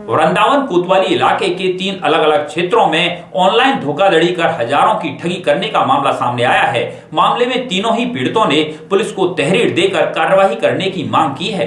वृंदावन कोतवाली इलाके के 3 अलग अलग क्षेत्रों में ऑनलाइन धोखाधड़ी कर हजारों की ठगी करने का मामला सामने आया है। मामले में तीनों ही पीड़ितों ने पुलिस को तहरीर देकर कार्रवाई करने की मांग की है।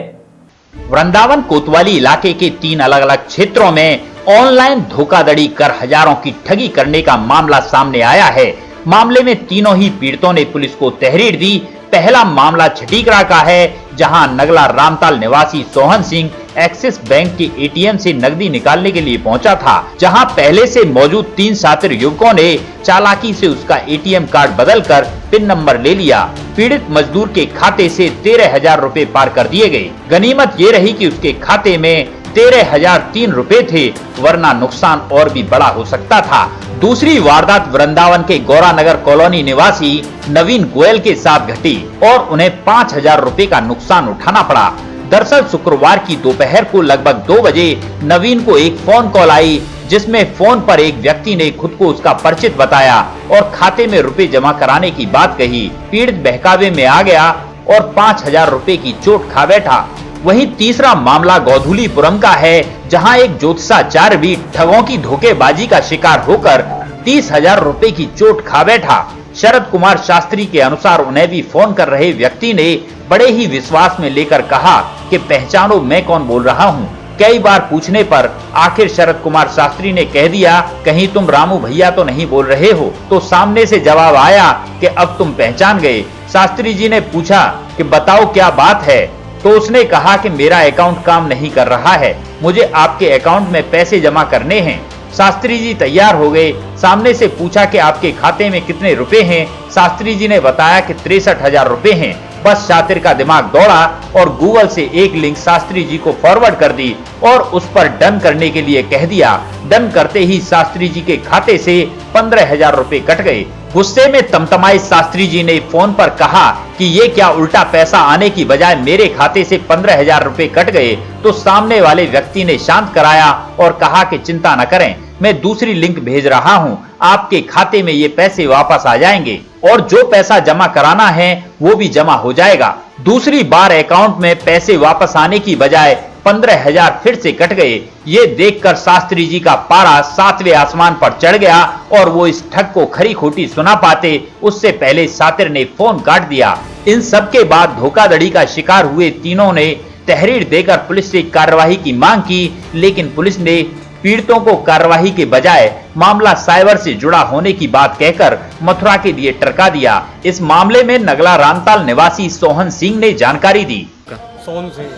वृंदावन कोतवाली इलाके के 3 अलग अलग क्षेत्रों में ऑनलाइन धोखाधड़ी कर हजारों की ठगी करने का मामला सामने आया है। मामले में तीनों ही पीड़ितों ने पुलिस को तहरीर दी। पहला मामला छठीकरा का है, जहां नगला रामताल निवासी सोहन सिंह एक्सिस बैंक के एटीएम से नकदी निकालने के लिए पहुंचा था, जहां पहले से मौजूद 3 शातिर युवकों ने चालाकी से उसका एटीएम कार्ड बदलकर पिन नंबर ले लिया। पीड़ित मजदूर के खाते से 13,000 रुपए पार कर दिए गए। गनीमत ये रही कि उसके खाते में 13,003 रुपए थे, वरना नुकसान और भी बड़ा हो सकता था। दूसरी वारदात वृंदावन के गौरा नगर कॉलोनी निवासी नवीन गोयल के साथ घटी और उन्हें 5,000 रुपए का नुकसान उठाना पड़ा। दरअसल शुक्रवार की दोपहर को लगभग 2 बजे नवीन को एक फोन कॉल आई, जिसमें फोन पर एक व्यक्ति ने खुद को उसका परिचित बताया और खाते में रुपए जमा कराने की बात कही। पीड़ित बहकावे में आ गया और 5,000 रुपए की चोट खा बैठा। वहीं तीसरा मामला गौधुलीपुरम का है, जहां एक ज्योतिषाचार्य भी ठगों की धोखेबाजी का शिकार होकर 30,000 रुपए की चोट खा बैठा। शरद कुमार शास्त्री के अनुसार उन्हें भी फोन कर रहे व्यक्ति ने बड़े ही विश्वास में लेकर कहा कि पहचानो मैं कौन बोल रहा हूं। कई बार पूछने पर आखिर शरद कुमार शास्त्री ने कह दिया, कहीं तुम रामू भैया तो नहीं बोल रहे हो। तो सामने से जवाब आया कि अब तुम पहचान गए। शास्त्री जी ने पूछा कि बताओ क्या बात है, तो उसने कहा कि मेरा अकाउंट काम नहीं कर रहा है, मुझे आपके अकाउंट में पैसे जमा करने हैं। शास्त्री जी तैयार हो गए। सामने से पूछा कि आपके खाते में कितने रुपए हैं। शास्त्री जी ने बताया कि 63,000 रुपए हैं। बस शातिर का दिमाग दौड़ा और गूगल से एक लिंक शास्त्री जी को फॉरवर्ड कर दी और उस पर डन करने के लिए कह दिया। डन करते ही शास्त्री जी के खाते से 15,000 रुपए कट गए। गुस्से में तमतमाए शास्त्री जी ने फोन पर कहा कि ये क्या उल्टा पैसा आने की बजाय मेरे खाते से 15,000 रुपए कट गए। तो सामने वाले व्यक्ति ने शांत कराया और कहा कि चिंता न करें, मैं दूसरी लिंक भेज रहा हूं, आपके खाते में ये पैसे वापस आ जाएंगे और जो पैसा जमा कराना है वो भी जमा हो जाएगा। दूसरी बार अकाउंट में पैसे वापस आने की बजाय 15,000 फिर से कट गए। ये देखकर शास्त्री जी का पारा 7वें आसमान पर चढ़ गया और वो इस ठग को खरी खोटी सुना पाते उससे पहले शातिर ने फोन काट दिया। इन सब के बाद धोखाधड़ी का शिकार हुए तीनों ने तहरीर देकर पुलिस से कार्रवाई की मांग की, लेकिन पुलिस ने पीड़ितों को कार्रवाई के बजाय मामला साइबर से जुड़ा होने की बात कहकर मथुरा के लिए टरका दिया। इस मामले में नगला रामताल निवासी सोहन सिंह ने जानकारी दी। सोहन सिंह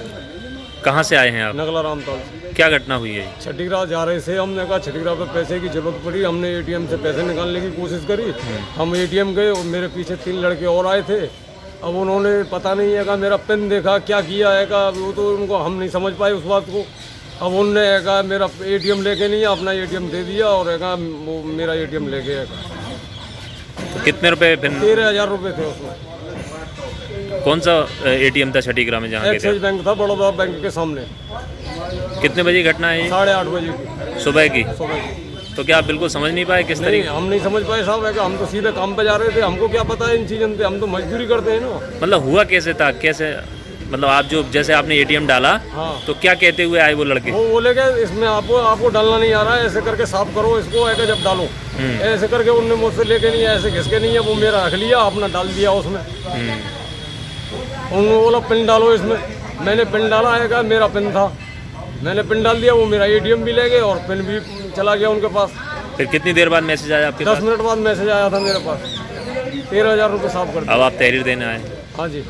कहाँ से आए हैं आप? नगला रामताल। क्या घटना हुई है? छठीकरा जा रहे थे, हमने कहा छठीकरा पे पैसे की जरूरत पड़ी, हमने एटीएम से पैसे निकालने की कोशिश करी। हम एटीएम गए और मेरे पीछे 3 लड़के और आए थे। अब उन्होंने पता नहीं है का मेरा पिन देखा, क्या किया है का, वो तो उनको हम नहीं समझ पाए उस बात को। अब उनने कहा मेरा एटीएम लेके नहीं, अपना एटीएम दे दिया और वो मेरा एटीएम ले गया। तो कितने रुपए पिन? 13,000 रुपए थे उसमें। कौन सा एटीएम था छठीकरा में जहाँ एक्सिस बैंक था, बड़ौदा बैंक के सामने। कितने बजे घटना है? 8:30 बजे की सुबह की। सुबह। तो क्या आप बिल्कुल समझ नहीं पाए किस तरीके? हम नहीं समझ पाए साहब, है हम तो सीधे काम पे जा रहे थे, हमको क्या पता है इन चीज़ों पे, हम तो मजदूरी करते हैं ना। मतलब हुआ कैसे था, कैसे मतलब आप जो जैसे आपने एटीएम डाला, हाँ, तो क्या कहते हुए आए वो लड़के? वो बोले कि इसमें आपको डालना नहीं आ रहा है, ऐसे करके साफ करो इसको, है जब डालो ऐसे करके। उनने मुझसे लेके नहीं, ऐसे घिसके नहीं है, वो मेरा रख लिया, अपना डाल दिया उसमें। उन्होंने बोला पिन डालो इसमें, मैंने पिन डाला है, मेरा पिन था, मैंने पिन डाल दिया, वो मेरा एटीएम भी ले गए और पिन भी चला गया उनके पास। फिर कितनी देर बाद मैसेज आया आपके पास? 10 मिनट बाद मैसेज आया था मेरे पास, 13,000 रुपये साफ कर दिया। अब आप तहरीर देने आए? हाँ जी।